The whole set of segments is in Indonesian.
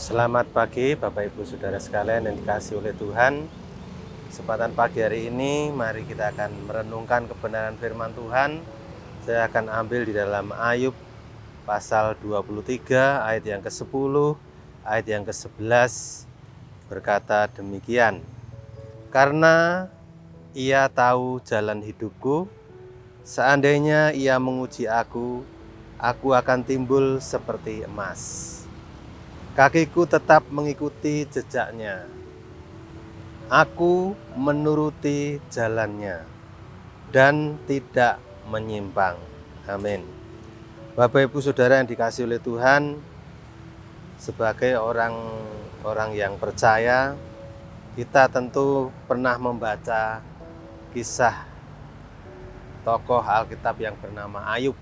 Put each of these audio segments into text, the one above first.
Selamat pagi Bapak Ibu Saudara sekalian yang dikasihi oleh Tuhan. Kesempatan pagi hari ini mari kita akan merenungkan kebenaran firman Tuhan. Saya akan ambil di dalam Ayub pasal 23 ayat yang ke-10, ayat yang ke-11 berkata demikian. Karena ia tahu jalan hidupku, seandainya ia menguji aku akan timbul seperti emas. Kakiku tetap mengikuti jejaknya. Aku menuruti jalannya dan tidak menyimpang. Amin. Bapak Ibu Saudara yang dikasihi oleh Tuhan, sebagai orang yang percaya, kita tentu pernah membaca kisah tokoh Alkitab yang bernama Ayub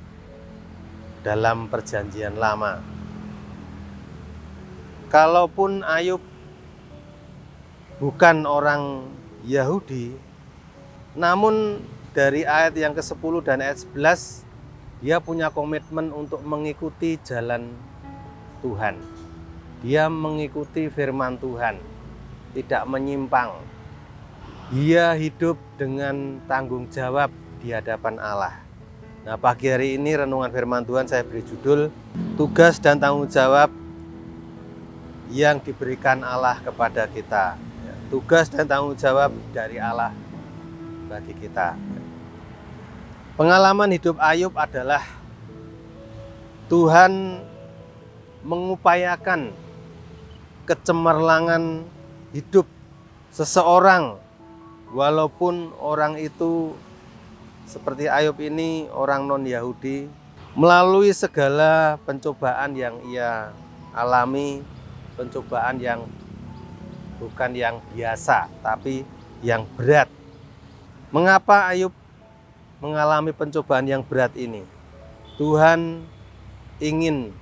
dalam Perjanjian Lama. Kalaupun Ayub bukan orang Yahudi, namun dari ayat yang ke-10 dan ayat 11, dia punya komitmen untuk mengikuti jalan Tuhan. Dia mengikuti firman Tuhan, tidak menyimpang. Dia hidup dengan tanggung jawab di hadapan Allah. Nah, pagi hari ini renungan firman Tuhan saya beri judul Tugas dan Tanggung Jawab yang diberikan Allah kepada kita. Tugas dan tanggung jawab dari Allah bagi kita. Pengalaman hidup Ayub adalah Tuhan mengupayakan kecemerlangan hidup seseorang, walaupun orang itu seperti Ayub ini orang non-Yahudi, melalui segala pencobaan yang ia alami, pencobaan yang bukan yang biasa, tapi yang berat. Mengapa Ayub mengalami pencobaan yang berat ini? Tuhan ingin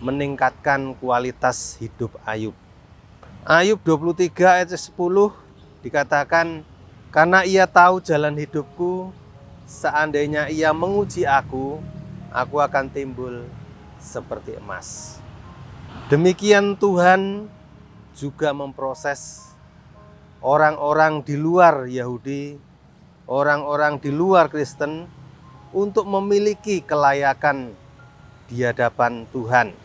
meningkatkan kualitas hidup Ayub. Ayub 23 ayat 10 dikatakan, karena ia tahu jalan hidupku, seandainya ia menguji aku akan timbul seperti emas. Demikian Tuhan juga memproses orang-orang di luar Yahudi, orang-orang di luar Kristen untuk memiliki kelayakan di hadapan Tuhan.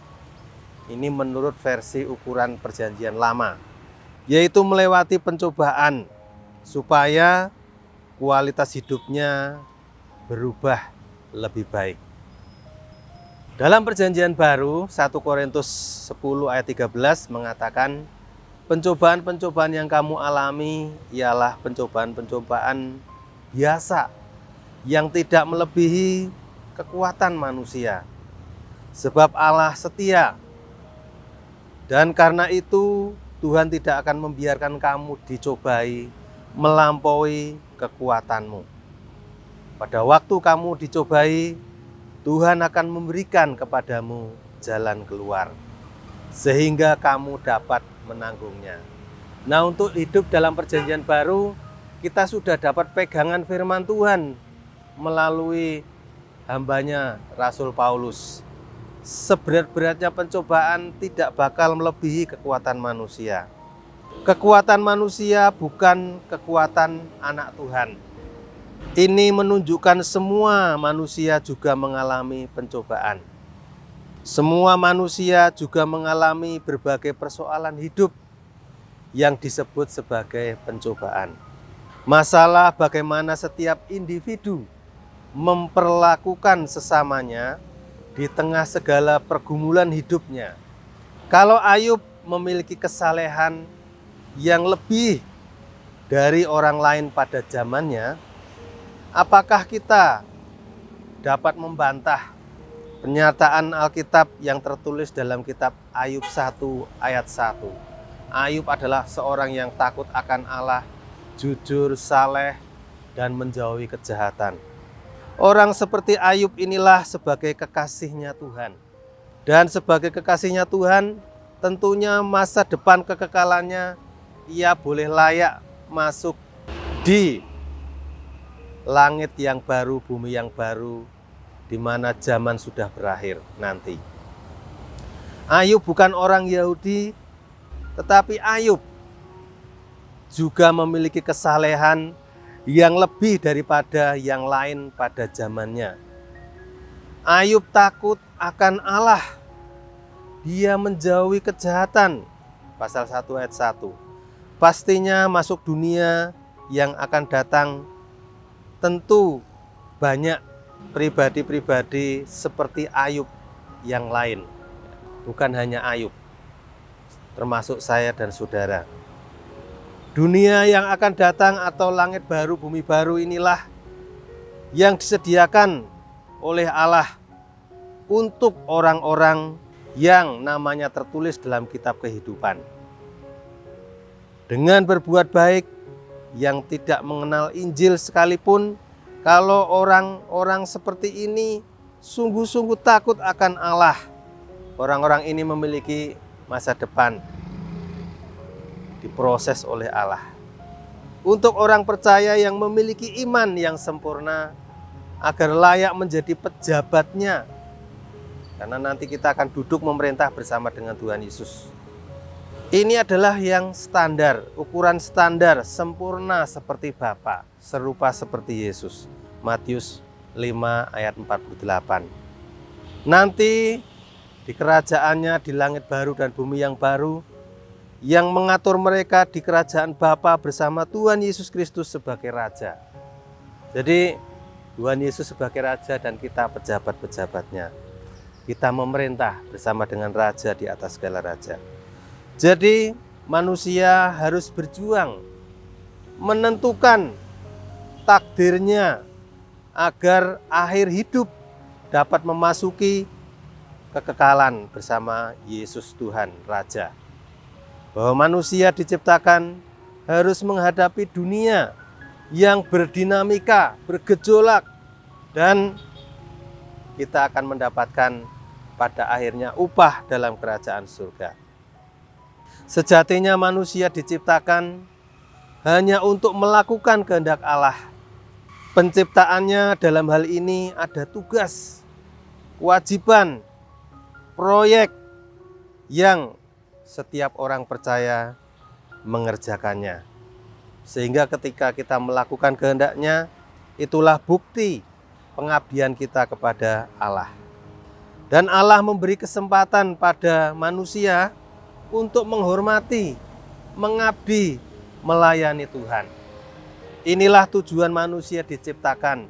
Ini menurut versi ukuran Perjanjian Lama, yaitu melewati pencobaan supaya kualitas hidupnya berubah lebih baik. Dalam Perjanjian Baru, 1 Korintus 10 ayat 13 mengatakan, pencobaan-pencobaan yang kamu alami ialah pencobaan-pencobaan biasa yang tidak melebihi kekuatan manusia. Sebab Allah setia, dan karena itu Tuhan tidak akan membiarkan kamu dicobai melampaui kekuatanmu. Pada waktu kamu dicobai, Tuhan akan memberikan kepadamu jalan keluar, sehingga kamu dapat menanggungnya. Nah, untuk hidup dalam Perjanjian Baru, kita sudah dapat pegangan firman Tuhan melalui hambanya Rasul Paulus. Seberat-beratnya pencobaan tidak bakal melebihi kekuatan manusia. Kekuatan manusia bukan kekuatan anak Tuhan. Ini menunjukkan semua manusia juga mengalami pencobaan. Semua manusia juga mengalami berbagai persoalan hidup yang disebut sebagai pencobaan. Masalah bagaimana setiap individu memperlakukan sesamanya di tengah segala pergumulan hidupnya. Kalau Ayub memiliki kesalehan yang lebih dari orang lain pada zamannya, apakah kita dapat membantah pernyataan Alkitab yang tertulis dalam kitab Ayub 1 ayat 1? Ayub adalah seorang yang takut akan Allah, jujur, saleh, dan menjauhi kejahatan. Orang seperti Ayub inilah sebagai kekasihnya Tuhan. Dan sebagai kekasihnya Tuhan, tentunya masa depan kekekalannya, ia boleh layak masuk di langit yang baru, bumi yang baru, di mana zaman sudah berakhir nanti. Ayub bukan orang Yahudi, Tetapi Ayub juga memiliki kesalehan yang lebih daripada yang lain pada zamannya. Ayub takut akan Allah. Dia menjauhi kejahatan. Pasal 1 ayat 1. Pastinya masuk dunia yang akan datang tentu banyak pribadi-pribadi seperti Ayub yang lain. Bukan hanya Ayub, termasuk saya dan saudara. Dunia yang akan datang atau langit baru, bumi baru inilah yang disediakan oleh Allah untuk orang-orang yang namanya tertulis dalam kitab kehidupan. Dengan berbuat baik yang tidak mengenal Injil sekalipun, kalau orang-orang seperti ini sungguh-sungguh takut akan Allah, orang-orang ini memiliki masa depan diproses oleh Allah. Untuk orang percaya yang memiliki iman yang sempurna, agar layak menjadi pejabatnya, karena nanti kita akan duduk memerintah bersama dengan Tuhan Yesus. Ini adalah yang standar, ukuran standar, sempurna seperti Bapa, serupa seperti Yesus. Matius 5 ayat 48. Nanti di kerajaannya, di langit baru dan bumi yang baru, yang mengatur mereka di kerajaan Bapa bersama Tuhan Yesus Kristus sebagai Raja. Jadi Tuhan Yesus sebagai Raja dan kita pejabat-pejabatnya. Kita memerintah bersama dengan Raja di atas segala Raja. Jadi manusia harus berjuang menentukan takdirnya agar akhir hidup dapat memasuki kekekalan bersama Yesus Tuhan Raja. Bahwa manusia diciptakan harus menghadapi dunia yang berdinamika, bergejolak, dan kita akan mendapatkan pada akhirnya upah dalam kerajaan surga. Sejatinya manusia diciptakan hanya untuk melakukan kehendak Allah. Penciptaannya dalam hal ini ada tugas, kewajiban, proyek yang setiap orang percaya mengerjakannya. Sehingga ketika kita melakukan kehendaknya, itulah bukti pengabdian kita kepada Allah. Dan Allah memberi kesempatan pada manusia untuk menghormati, mengabdi, melayani Tuhan. Inilah tujuan manusia diciptakan,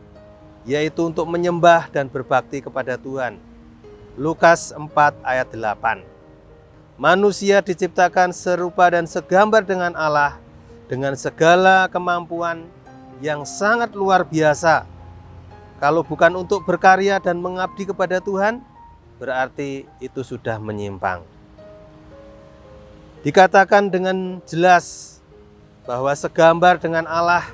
yaitu untuk menyembah dan berbakti kepada Tuhan. Lukas 4 ayat 8. Manusia diciptakan serupa dan segambar dengan Allah, dengan segala kemampuan yang sangat luar biasa. Kalau bukan untuk berkarya dan mengabdi kepada Tuhan, berarti itu sudah menyimpang. Dikatakan dengan jelas bahwa segambar dengan Allah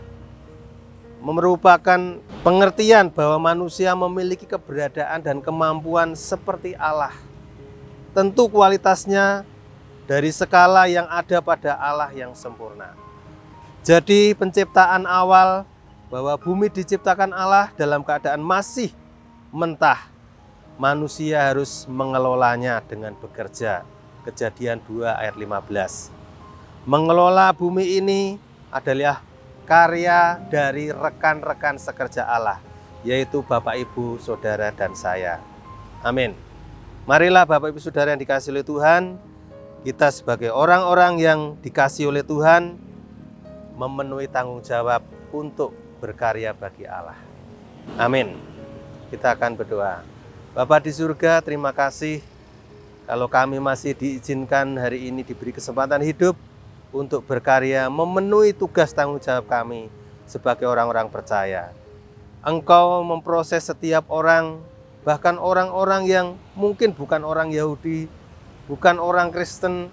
merupakan pengertian bahwa manusia memiliki keberadaan dan kemampuan seperti Allah. Tentu kualitasnya dari skala yang ada pada Allah yang sempurna. Jadi penciptaan awal bahwa bumi diciptakan Allah dalam keadaan masih mentah. Manusia harus mengelolanya dengan bekerja. Kejadian 2 ayat 15. Mengelola bumi ini adalah karya dari rekan-rekan sekerja Allah, yaitu Bapak, Ibu, Saudara, dan saya. Amin. Marilah Bapak, Ibu, Saudara yang dikasihi oleh Tuhan, kita sebagai orang-orang yang dikasihi oleh Tuhan, memenuhi tanggung jawab untuk berkarya bagi Allah. Amin. Kita akan berdoa. Bapa di surga, terima kasih kalau kami masih diizinkan hari ini diberi kesempatan hidup untuk berkarya memenuhi tugas tanggung jawab kami sebagai orang-orang percaya. Engkau memproses setiap orang, bahkan orang-orang yang mungkin bukan orang Yahudi, bukan orang Kristen.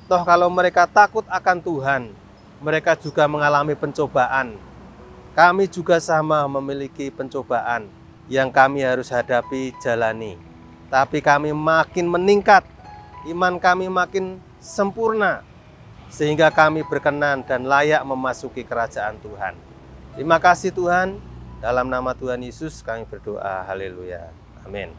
Toh kalau mereka takut akan Tuhan, mereka juga mengalami pencobaan. Kami juga sama memiliki pencobaan yang kami harus hadapi, jalani. Tapi kami makin meningkat, iman kami makin sempurna, sehingga kami berkenan dan layak memasuki kerajaan Tuhan. Terima kasih Tuhan, dalam nama Tuhan Yesus kami berdoa, haleluya, amin.